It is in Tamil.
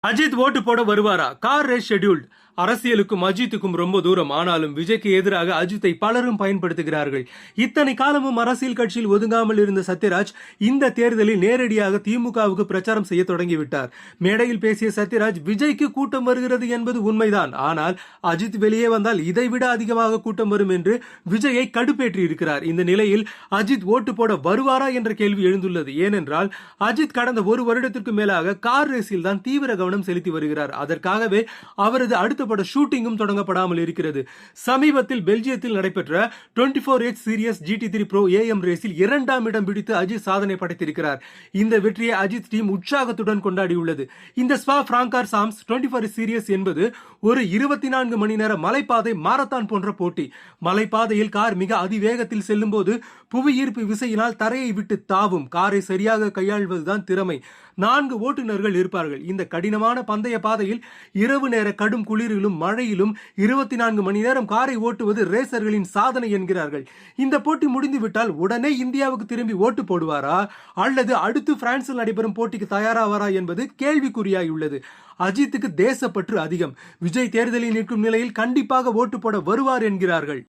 அஜித் ஓட்டு போட வருவாரா? Car race scheduled. அரசியலுக்கும் அஜித்துக்கும் ரொம்ப தூரம். ஆனாலும் விஜய்க்கு எதிராக அஜித்தை பலரும் பயன்படுத்துகிறார்கள். இத்தனை காலமும் அரசியல் கட்சியில் ஒதுங்காமல் இருந்த சத்யராஜ் இந்த தேர்தலில் நேரடியாக திமுகவுக்கு பிரச்சாரம் செய்ய தொடங்கிவிட்டார். மேடையில் பேசிய சத்யராஜ், விஜய்க்கு கூட்டம் வருகிறது என்பது உண்மைதான், ஆனால் அஜித் வெளியே வந்தால் இதைவிட அதிகமாக கூட்டம் வரும் என்று விஜயை கடுப்பேற்றி இருக்கிறார். இந்த நிலையில் அஜித் ஓட்டு போட வருவாரா என்ற கேள்வி எழுந்துள்ளது. ஏனென்றால் அஜித் கடந்த ஒரு வருடத்திற்கு மேலாக கார் ரேஸில் தான் தீவிர கவனம் செலுத்தி வருகிறார். அதற்காகவே அவரது அடுத்த பட ஷூட்டிங்கும் தொடங்கப்படாமல் இருக்கிறது. சமீபத்தில் பெல்ஜியத்தில் நடைபெற்ற 24H serious GT3 Pro AM ரேஸில் 2ஆம் இடம் பிடித்து அஜித் சாதனை படைத்திருக்கிறார். இந்த வெற்றியை அஜித் டீம் உற்சாகத்துடன் கொண்டாடியுள்ளது. இந்த ஸ்பா பிராங்கார் சாம்ஸ் 24H சீரியஸ் என்பது ஒரு 24 மணி நேர மலைப்பாதை மாரத்தான் போன்ற போட்டி. மலைப்பாதையில் கார் மிக அதிவேகத்தில் செல்லும் போது புவியீர்ப்பு விசையினால் தரையை விட்டு தாவும். காரை சரியாக கையாள்வதுதான் திறமை. 4 ஓட்டுநர்கள் இருப்பார்கள். இந்த கடினமான பந்தய பாதையில் இரவு நேர கடும் குளிரிலும் மழையிலும் 24 மணி நேரம் காரை ஓட்டுவது ரேசர்களின் சாதனை என்கிறார்கள். இந்த போட்டி முடிந்துவிட்டால் உடனே இந்தியாவுக்கு திரும்பி ஓட்டு போடுவாரா அல்லது அடுத்து பிரான்சில் நடைபெறும் போட்டிக்கு தயாராவாரா என்பது கேள்விக்குறியாயுள்ளது. அஜித்துக்கு தேசப்பற்று அதிகம். விஜய் தேர்தலில் நிற்கும் நிலையில் கண்டிப்பாக ஓட்டு போட வருவார் என்கிறார்கள்.